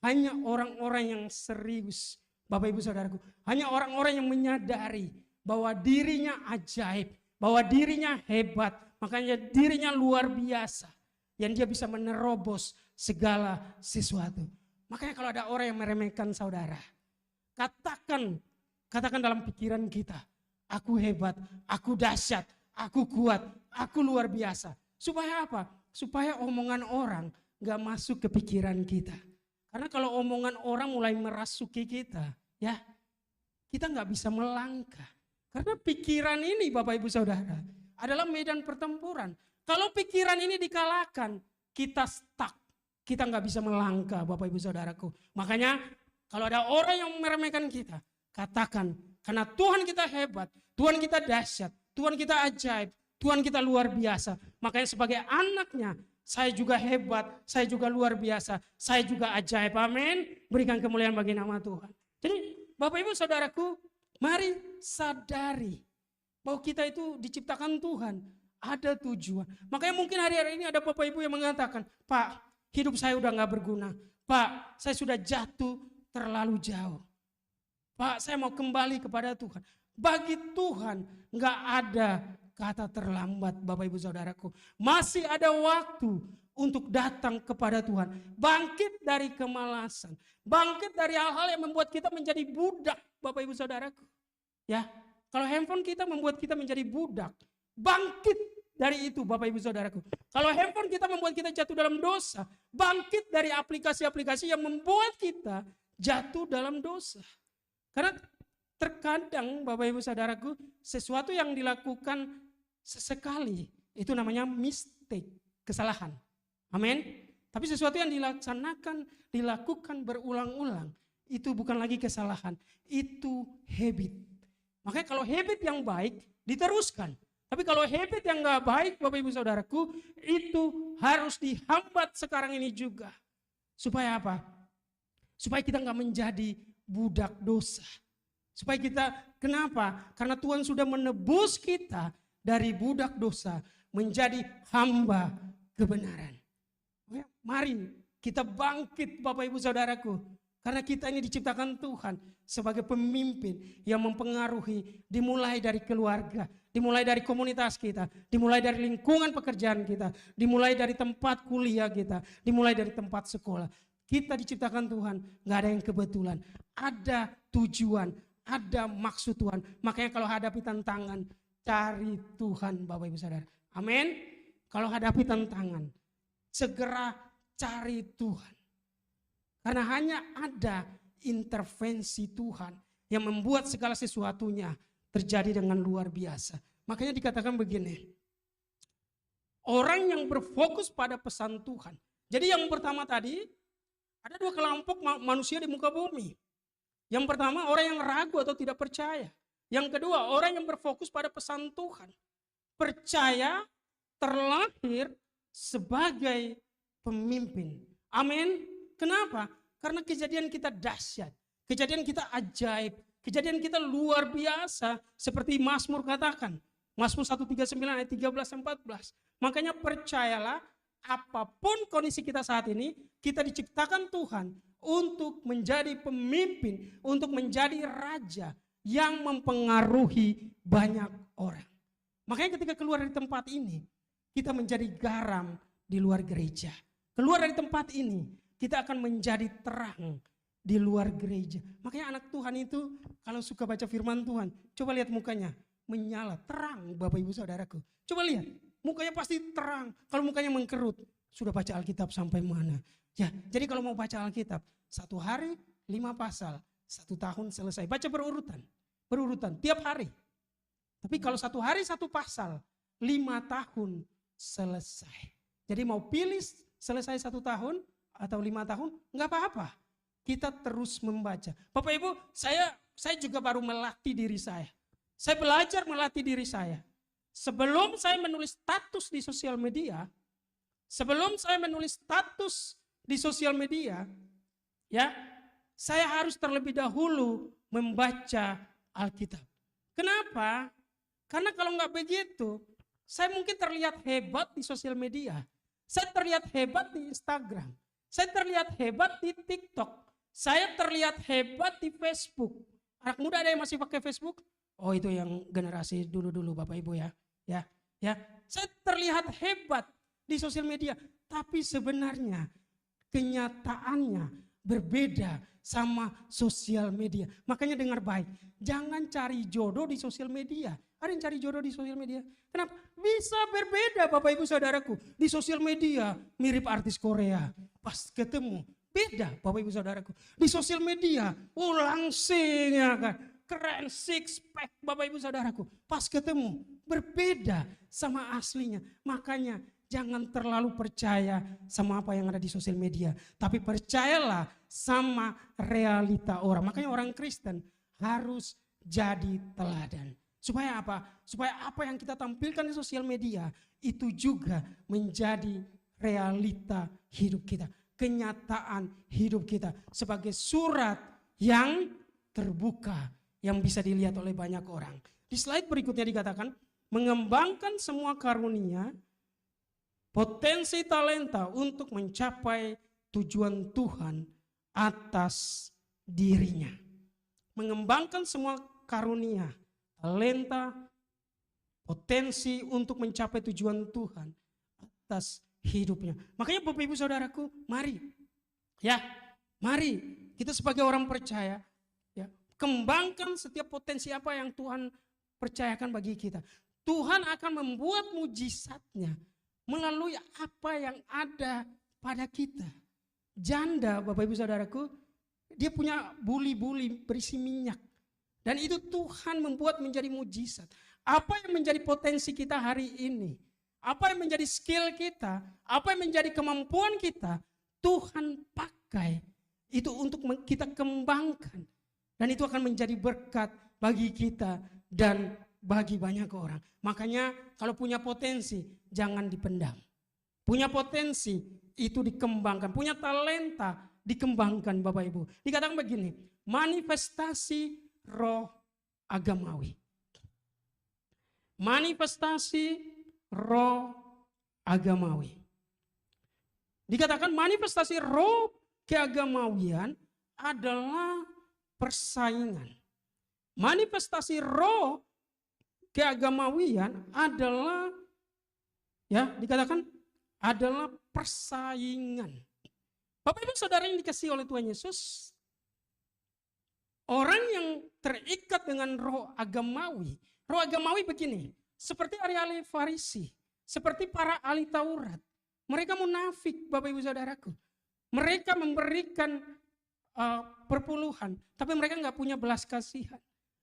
Hanya orang-orang yang serius, Bapak Ibu Saudaraku, hanya orang-orang yang menyadari bahwa dirinya ajaib, bahwa dirinya hebat, makanya dirinya luar biasa, yang dia bisa menerobos segala sesuatu. Makanya kalau ada orang yang meremehkan saudara, katakan dalam pikiran kita, aku hebat, aku dahsyat, aku kuat, aku luar biasa. Supaya apa? Supaya omongan orang gak masuk ke pikiran kita. Karena kalau omongan orang mulai merasuki kita, ya, kita gak bisa melangkah. Karena pikiran ini Bapak Ibu Saudara adalah medan pertempuran. Kalau pikiran ini dikalahkan, kita stuck. Kita nggak bisa melangkah Bapak Ibu Saudaraku. Makanya kalau ada orang yang meremehkan kita, katakan karena Tuhan kita hebat, Tuhan kita dahsyat, Tuhan kita ajaib, Tuhan kita luar biasa. Makanya sebagai anaknya, saya juga hebat, saya juga luar biasa, saya juga ajaib. Amin. Berikan kemuliaan bagi nama Tuhan. Jadi Bapak Ibu Saudaraku, mari sadari bahwa kita itu diciptakan Tuhan. Ada tujuan. Makanya mungkin hari-hari ini ada Bapak Ibu yang mengatakan, Pak, hidup saya udah gak berguna. Pak, saya sudah jatuh terlalu jauh. Pak, saya mau kembali kepada Tuhan. Bagi Tuhan gak ada kata terlambat Bapak Ibu Saudaraku. Masih ada waktu untuk datang kepada Tuhan. Bangkit dari kemalasan. Bangkit dari hal-hal yang membuat kita menjadi budak Bapak Ibu Saudaraku. Ya, kalau handphone kita membuat kita menjadi budak. Bangkit dari itu Bapak Ibu Saudaraku. Kalau handphone kita membuat kita jatuh dalam dosa, bangkit dari aplikasi-aplikasi yang membuat kita jatuh dalam dosa. Karena terkadang Bapak Ibu Saudaraku, sesuatu yang dilakukan sesekali itu namanya mistake, kesalahan. Amin. Tapi sesuatu yang dilakukan berulang-ulang, itu bukan lagi kesalahan, itu habit. Makanya kalau habit yang baik diteruskan. Tapi kalau habit yang gak baik Bapak Ibu Saudaraku, itu harus dihambat sekarang ini juga. Supaya apa? Supaya kita gak menjadi budak dosa. Supaya kita, kenapa? Karena Tuhan sudah menebus kita dari budak dosa menjadi hamba kebenaran. Mari kita bangkit Bapak Ibu Saudaraku. Karena kita ini diciptakan Tuhan sebagai pemimpin yang mempengaruhi, dimulai dari keluarga, dimulai dari komunitas kita, dimulai dari lingkungan pekerjaan kita, dimulai dari tempat kuliah kita, dimulai dari tempat sekolah. Kita diciptakan Tuhan, gak ada yang kebetulan. Ada tujuan, ada maksud Tuhan. Makanya kalau hadapi tantangan, cari Tuhan Bapak Ibu Saudara. Amin. Kalau hadapi tantangan, segera cari Tuhan. Karena hanya ada intervensi Tuhan yang membuat segala sesuatunya terjadi dengan luar biasa. Makanya dikatakan begini, orang yang berfokus pada pesan Tuhan. Jadi yang pertama tadi, ada dua kelompok manusia di muka bumi. Yang pertama orang yang ragu atau tidak percaya. Yang kedua orang yang berfokus pada pesan Tuhan. Percaya terlahir sebagai pemimpin. Amin. Kenapa? Karena kejadian kita dahsyat, kejadian kita ajaib, kejadian kita luar biasa. Seperti Mazmur katakan, Mazmur 139 ayat 13-14. Makanya percayalah apapun kondisi kita saat ini, kita diciptakan Tuhan untuk menjadi pemimpin, untuk menjadi raja yang mempengaruhi banyak orang. Makanya ketika keluar dari tempat ini, kita menjadi garam di luar gereja. Keluar dari tempat ini, kita akan menjadi terang di luar gereja. Makanya anak Tuhan itu kalau suka baca firman Tuhan, coba lihat mukanya, menyala, terang Bapak Ibu Saudaraku. Coba lihat, mukanya pasti terang. Kalau mukanya mengkerut, sudah baca Alkitab sampai mana? Ya, jadi kalau mau baca Alkitab, 1 hari 5 pasal, 1 tahun selesai. Baca berurutan tiap hari. Tapi kalau 1 hari 1 pasal, 5 tahun selesai. Jadi mau pilih selesai 1 tahun atau 5 tahun, nggak apa-apa. Kita terus membaca. Bapak Ibu, saya juga baru melatih diri saya. Saya belajar melatih diri saya. Sebelum saya menulis status di sosial media, ya, saya harus terlebih dahulu membaca Alkitab. Kenapa? Karena kalau nggak begitu, saya mungkin terlihat hebat di sosial media. Saya terlihat hebat di Instagram. Saya terlihat hebat di TikTok. Saya terlihat hebat di Facebook. Anak muda ada yang masih pakai Facebook? Oh, itu yang generasi dulu-dulu Bapak Ibu ya. Ya. Saya terlihat hebat di sosial media, tapi sebenarnya kenyataannya berbeda sama sosial media. Makanya dengar baik, jangan cari jodoh di sosial media. Ada yang cari jodoh di sosial media? Kenapa? Bisa berbeda Bapak Ibu Saudaraku. Di sosial media mirip artis Korea. Pas ketemu, beda Bapak Ibu Saudaraku. Di sosial media, langsing ya kan. Keren, six pack Bapak Ibu Saudaraku. Pas ketemu, berbeda sama aslinya. Makanya jangan terlalu percaya sama apa yang ada di sosial media. Tapi percayalah sama realita orang. Makanya orang Kristen harus jadi teladan. Supaya apa? Supaya apa yang kita tampilkan di sosial media itu juga menjadi realita hidup kita. Kenyataan hidup kita sebagai surat yang terbuka yang bisa dilihat oleh banyak orang. Di slide berikutnya dikatakan mengembangkan semua karunia, potensi talenta untuk mencapai tujuan Tuhan atas dirinya. Mengembangkan semua karunia, talenta, potensi untuk mencapai tujuan Tuhan atas hidupnya. Makanya Bapak Ibu Saudaraku, mari kita sebagai orang percaya ya, kembangkan setiap potensi apa yang Tuhan percayakan bagi kita. Tuhan akan membuat mujizatnya melalui apa yang ada pada kita. Janda Bapak Ibu Saudaraku, dia punya buli-buli berisi minyak. Dan itu Tuhan membuat menjadi mujizat. Apa yang menjadi potensi kita hari ini? Apa yang menjadi skill kita? Apa yang menjadi kemampuan kita? Tuhan pakai itu untuk kita kembangkan. Dan itu akan menjadi berkat bagi kita dan bagi banyak orang. Makanya kalau punya potensi jangan dipendam. Punya potensi itu dikembangkan. Punya talenta dikembangkan Bapak Ibu. Dikatakan begini, manifestasi roh agamawi. Manifestasi roh agamawi. Dikatakan manifestasi roh keagamawian adalah persaingan. Manifestasi roh keagamawian adalah dikatakan adalah persaingan. Bapak Ibu Saudara yang dikasihi oleh Tuhan Yesus, orang yang terikat dengan roh agamawi begini, seperti ahli-ahli Farisi, seperti para ahli Taurat. Mereka munafik Bapak Ibu Saudaraku. Mereka memberikan perpuluhan, tapi mereka nggak punya belas kasihan.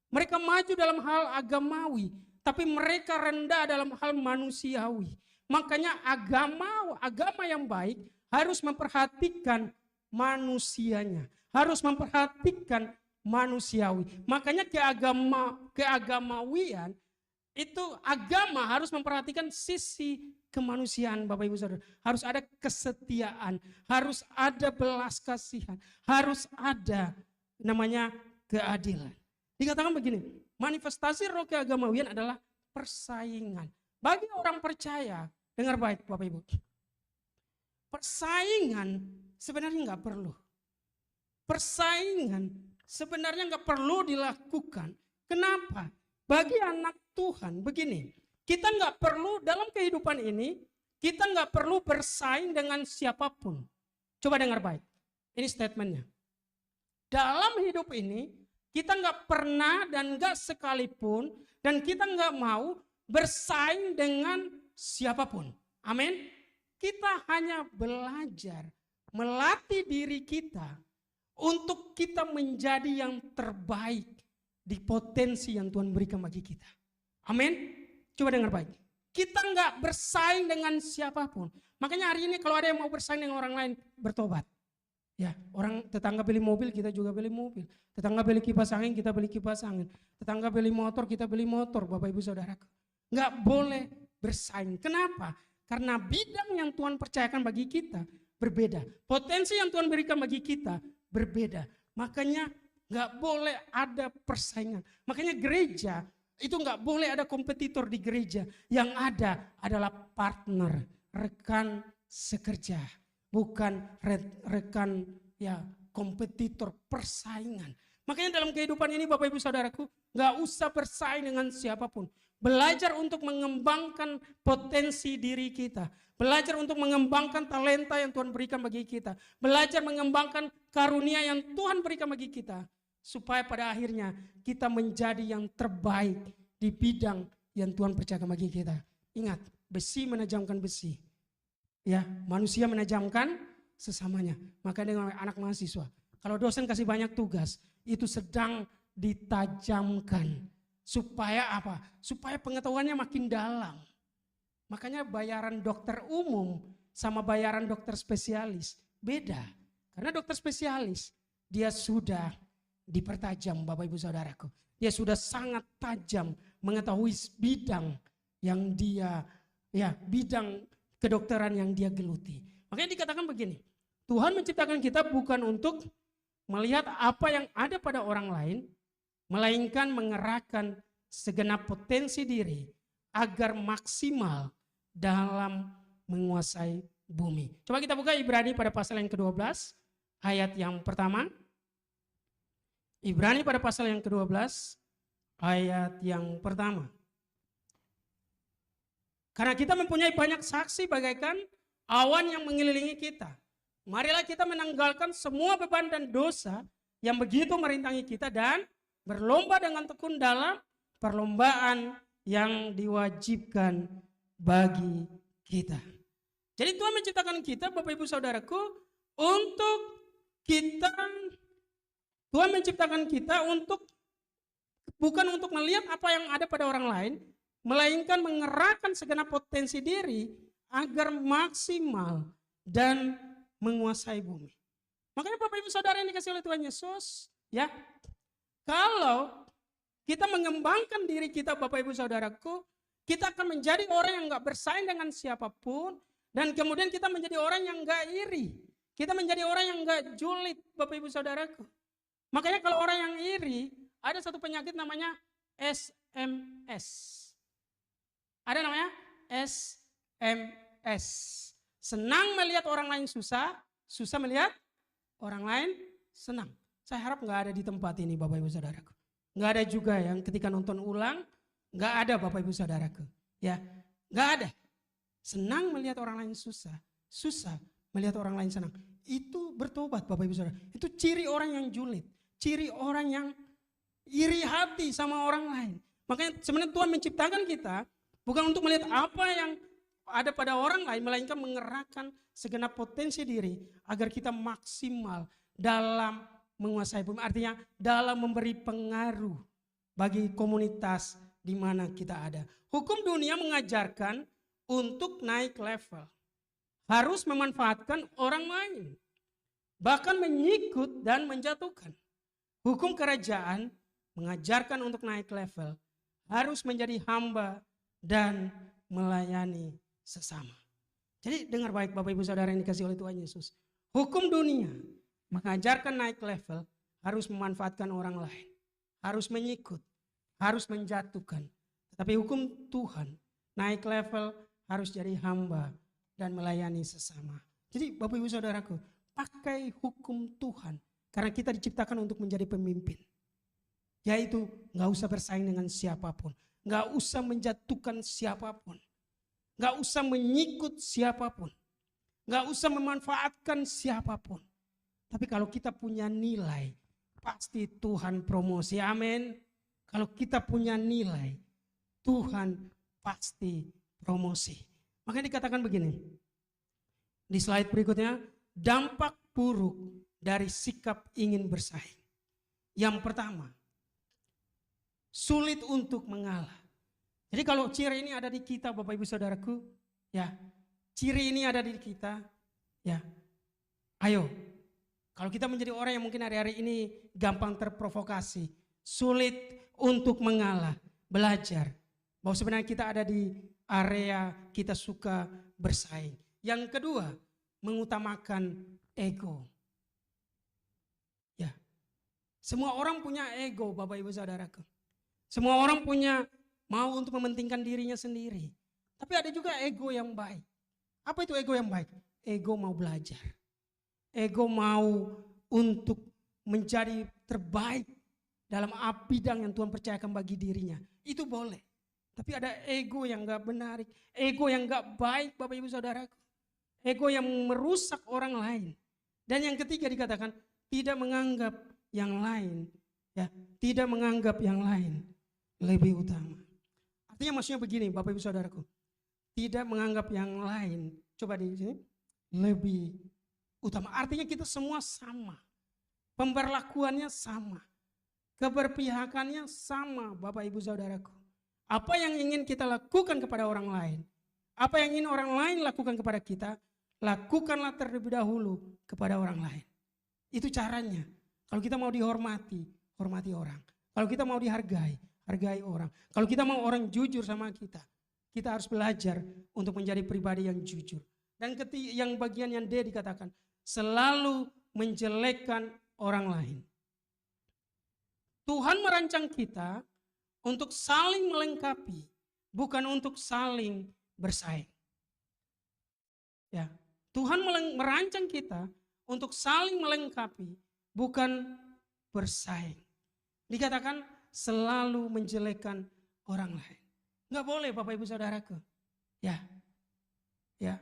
Mereka maju dalam hal agamawi, tapi mereka rendah dalam hal manusiawi. Makanya agama yang baik harus memperhatikan manusianya, harus memperhatikan manusiawi. Makanya keagamawian itu agama harus memperhatikan sisi kemanusiaan Bapak Ibu Saudara. Harus ada kesetiaan, harus ada belas kasihan, harus ada namanya keadilan. Dikatakan begini, manifestasi roh keagamawian adalah persaingan. Bagi orang percaya, dengar baik Bapak Ibu. persaingan sebenarnya nggak perlu. Persaingan sebenarnya nggak perlu dilakukan. Kenapa? Bagi anak Tuhan begini, kita nggak perlu dalam kehidupan ini, kita nggak perlu bersaing dengan siapapun. Coba dengar baik, ini statementnya. Dalam hidup ini, kita nggak pernah dan nggak sekalipun, dan kita nggak mau bersaing dengan siapapun. Amin. Kita hanya belajar, melatih diri kita untuk kita menjadi yang terbaik di potensi yang Tuhan berikan bagi kita. Amin. Coba dengar baik. Kita nggak bersaing dengan siapapun. Makanya hari ini kalau ada yang mau bersaing dengan orang lain, bertobat. Ya, orang tetangga beli mobil, kita juga beli mobil. Tetangga beli kipas angin, kita beli kipas angin. Tetangga beli motor, kita beli motor, Bapak Ibu Saudaraku. Nggak boleh bersaing. Kenapa? Karena bidang yang Tuhan percayakan bagi kita berbeda. Potensi yang Tuhan berikan bagi kita berbeda. Makanya nggak boleh ada persaingan. Makanya gereja itu nggak boleh ada kompetitor di gereja. Yang ada adalah partner, rekan sekerja. Bukan rekan ya kompetitor, persaingan. Makanya dalam kehidupan ini Bapak Ibu Saudaraku, gak usah bersaing dengan siapapun. Belajar untuk mengembangkan potensi diri kita. Belajar untuk mengembangkan talenta yang Tuhan berikan bagi kita. Belajar mengembangkan karunia yang Tuhan berikan bagi kita. Supaya pada akhirnya kita menjadi yang terbaik di bidang yang Tuhan percayakan bagi kita. Ingat, besi menajamkan besi. Ya, manusia menajamkan sesamanya. Maka dengan anak mahasiswa, kalau dosen kasih banyak tugas, itu sedang ditajamkan. Supaya apa? Supaya pengetahuannya makin dalam. Makanya bayaran dokter umum sama bayaran dokter spesialis beda. Karena dokter spesialis, dia sudah dipertajam Bapak Ibu Saudaraku. Dia sudah sangat tajam mengetahui bidang yang dia, ya bidang kedokteran yang dia geluti. Makanya dikatakan begini, Tuhan menciptakan kita bukan untuk melihat apa yang ada pada orang lain, melainkan mengerahkan segenap potensi diri agar maksimal dalam menguasai bumi. Coba kita buka Ibrani pada pasal yang ke-12, ayat yang pertama. Ibrani pada pasal yang ke-12, ayat yang pertama. Karena kita mempunyai banyak saksi bagaikan awan yang mengelilingi kita. Marilah kita menanggalkan semua beban dan dosa yang begitu merintangi kita dan berlomba dengan tekun dalam perlombaan yang diwajibkan bagi kita. Jadi Tuhan menciptakan kita, Bapak Ibu Saudaraku, untuk kita, Tuhan menciptakan kita untuk bukan untuk melihat apa yang ada pada orang lain, melainkan mengerahkan segenap potensi diri agar maksimal dan menguasai bumi. Makanya Bapak Ibu Saudara yang dikasih oleh Tuhan Yesus, ya, kalau kita mengembangkan diri kita Bapak Ibu Saudaraku, kita akan menjadi orang yang gak bersaing dengan siapapun, dan kemudian kita menjadi orang yang gak iri. Kita menjadi orang yang gak julid Bapak Ibu Saudaraku. Makanya kalau orang yang iri, ada satu penyakit namanya SMS. Ada namanya SMS. Senang melihat orang lain susah, susah melihat orang lain senang. Saya harap nggak ada di tempat ini Bapak Ibu Saudaraku. Nggak ada juga yang ketika nonton ulang, nggak ada Bapak Ibu Saudaraku. Ya, nggak ada. Senang melihat orang lain susah, susah melihat orang lain senang. Itu bertobat Bapak Ibu Saudara. Itu ciri orang yang julid, ciri orang yang iri hati sama orang lain. Makanya sebenarnya Tuhan menciptakan kita bukan untuk melihat apa yang ada pada orang lain, melainkan mengerahkan segenap potensi diri agar kita maksimal dalam menguasai bumi. Artinya dalam memberi pengaruh bagi komunitas di mana kita ada. Hukum dunia mengajarkan untuk naik level. Harus memanfaatkan orang lain. Bahkan menyikut dan menjatuhkan. Hukum kerajaan mengajarkan untuk naik level. Harus menjadi hamba dan melayani sesama. Jadi dengar baik Bapak Ibu Saudara yang dikasih oleh Tuhan Yesus. Hukum dunia mengajarkan naik level, harus memanfaatkan orang lain. Harus menyikut, harus menjatuhkan. Tetapi hukum Tuhan naik level harus jadi hamba dan melayani sesama. Jadi Bapak Ibu Saudaraku, pakai hukum Tuhan. Karena kita diciptakan untuk menjadi pemimpin. Yaitu gak usah bersaing dengan siapapun. Gak usah menjatuhkan siapapun. Gak usah menyikut siapapun. Gak usah memanfaatkan siapapun. Tapi kalau kita punya nilai, pasti Tuhan promosi. Amin. Kalau kita punya nilai, Tuhan pasti promosi. Makanya dikatakan begini. Di slide berikutnya, dampak buruk dari sikap ingin bersaing. Yang pertama, sulit untuk mengalah. Jadi kalau ciri ini ada di kita Bapak Ibu Saudaraku, ya, ciri ini ada di kita, ya. Ayo, kalau kita menjadi orang yang mungkin hari-hari ini gampang terprovokasi, sulit untuk mengalah, belajar bahwa sebenarnya kita ada di area kita suka bersaing. Yang kedua, mengutamakan ego. Ya. Semua orang punya ego Bapak Ibu Saudaraku. Semua orang punya mau untuk mementingkan dirinya sendiri. Tapi ada juga ego yang baik. Apa itu ego yang baik? Ego mau belajar. Ego mau untuk menjadi terbaik dalam bidang yang Tuhan percayakan bagi dirinya. Itu boleh. Tapi ada ego yang gak benar. Ego yang gak baik Bapak Ibu Saudaraku. Ego yang merusak orang lain. Dan yang ketiga dikatakan tidak menganggap yang lain. Ya, tidak menganggap yang lain lebih utama. Artinya maksudnya begini Bapak Ibu Saudaraku. Tidak menganggap yang lain, coba di sini, lebih utama. Artinya kita semua sama. Pemberlakuannya sama. Keberpihakannya sama Bapak Ibu Saudaraku. Apa yang ingin kita lakukan kepada orang lain. Apa yang ingin orang lain lakukan kepada kita. Lakukanlah terlebih dahulu kepada orang lain. Itu caranya. Kalau kita mau dihormati, hormati orang. Kalau kita mau dihargai, hargai orang. Kalau kita mau orang jujur sama kita harus belajar untuk menjadi pribadi yang jujur. Dan yang bagian yang D dikatakan, selalu menjelekkan orang lain. Tuhan merancang kita untuk saling melengkapi, bukan untuk saling bersaing. Ya, Tuhan merancang kita untuk saling melengkapi, bukan bersaing. Dikatakan selalu menjelekkan orang lain. Enggak boleh Bapak Ibu Saudaraku. Ya. Ya.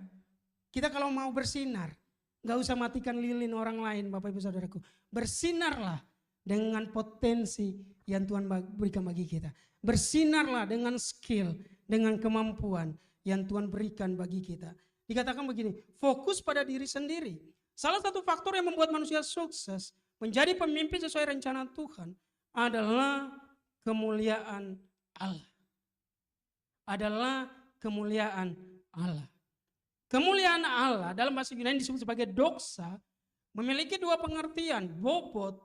Kita kalau mau bersinar, enggak usah matikan lilin orang lain Bapak Ibu Saudaraku. Bersinarlah dengan potensi yang Tuhan berikan bagi kita. Bersinarlah dengan skill, dengan kemampuan yang Tuhan berikan bagi kita. Dikatakan begini, fokus pada diri sendiri. Salah satu faktor yang membuat manusia sukses menjadi pemimpin sesuai rencana Tuhan adalah kemuliaan Allah. Adalah kemuliaan Allah. Kemuliaan Allah dalam bahasa Yunani disebut sebagai doxa, memiliki dua pengertian, bobot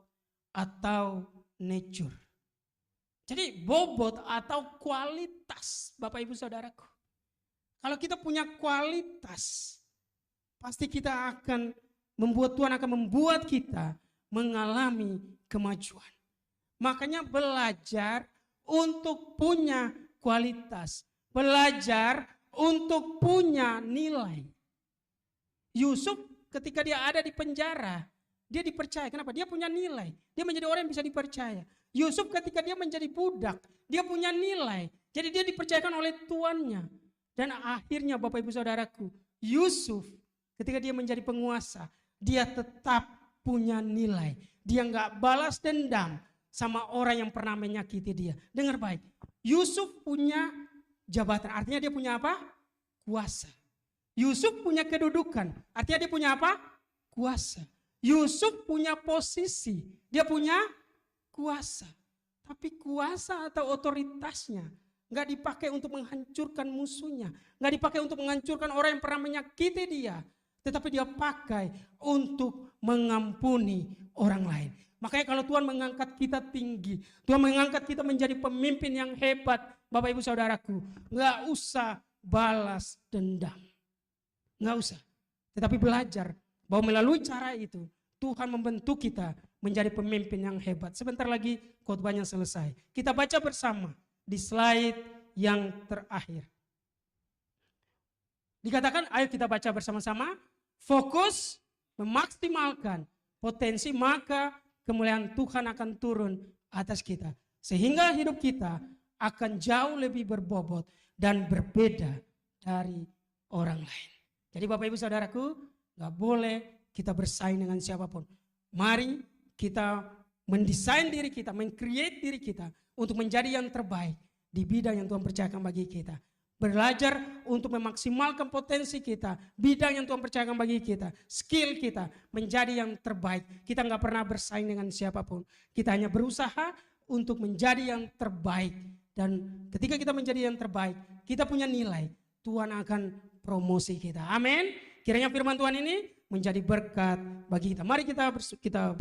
atau nature. Jadi bobot atau kualitas Bapak Ibu Saudaraku. Kalau kita punya kualitas, pasti kita akan Tuhan akan membuat kita mengalami kemajuan. Makanya belajar untuk punya kualitas. Belajar untuk punya nilai. Yusuf ketika dia ada di penjara, dia dipercaya. Kenapa? Dia punya nilai. Dia menjadi orang yang bisa dipercaya. Yusuf ketika dia menjadi budak, dia punya nilai. Jadi dia dipercayakan oleh tuannya. Dan akhirnya Bapak Ibu Saudaraku, Yusuf ketika dia menjadi penguasa, dia tetap punya nilai. Dia nggak balas dendam sama orang yang pernah menyakiti dia. Dengar baik, Yusuf punya jabatan, artinya dia punya apa? Kuasa. Yusuf punya kedudukan, artinya dia punya apa? Kuasa. Yusuf punya posisi, dia punya kuasa. Tapi kuasa atau otoritasnya nggak dipakai untuk menghancurkan musuhnya, nggak dipakai untuk menghancurkan orang yang pernah menyakiti dia, tetapi dia pakai untuk mengampuni orang lain. Makanya kalau Tuhan mengangkat kita tinggi, Tuhan mengangkat kita menjadi pemimpin yang hebat, Bapak Ibu Saudaraku, nggak usah balas dendam, nggak usah. Tetapi belajar bahwa melalui cara itu Tuhan membentuk kita menjadi pemimpin yang hebat. Sebentar lagi khotbahnya selesai. Kita baca bersama di slide yang terakhir. Dikatakan, ayo kita baca bersama-sama. fokus memaksimalkan potensi, maka kemuliaan Tuhan akan turun atas kita. Sehingga hidup kita akan jauh lebih berbobot dan berbeda dari orang lain. Jadi Bapak Ibu Saudaraku, gak boleh kita bersaing dengan siapapun. Mari kita mendesain diri kita, meng-create diri kita untuk menjadi yang terbaik di bidang yang Tuhan percayakan bagi kita. Belajar untuk memaksimalkan potensi kita, bidang yang Tuhan percayakan bagi kita, skill kita menjadi yang terbaik. Kita nggak pernah bersaing dengan siapapun. Kita hanya berusaha untuk menjadi yang terbaik. Dan ketika kita menjadi yang terbaik, kita punya nilai. Tuhan akan promosi kita. Amin. Kiranya firman Tuhan ini menjadi berkat bagi kita. Mari kita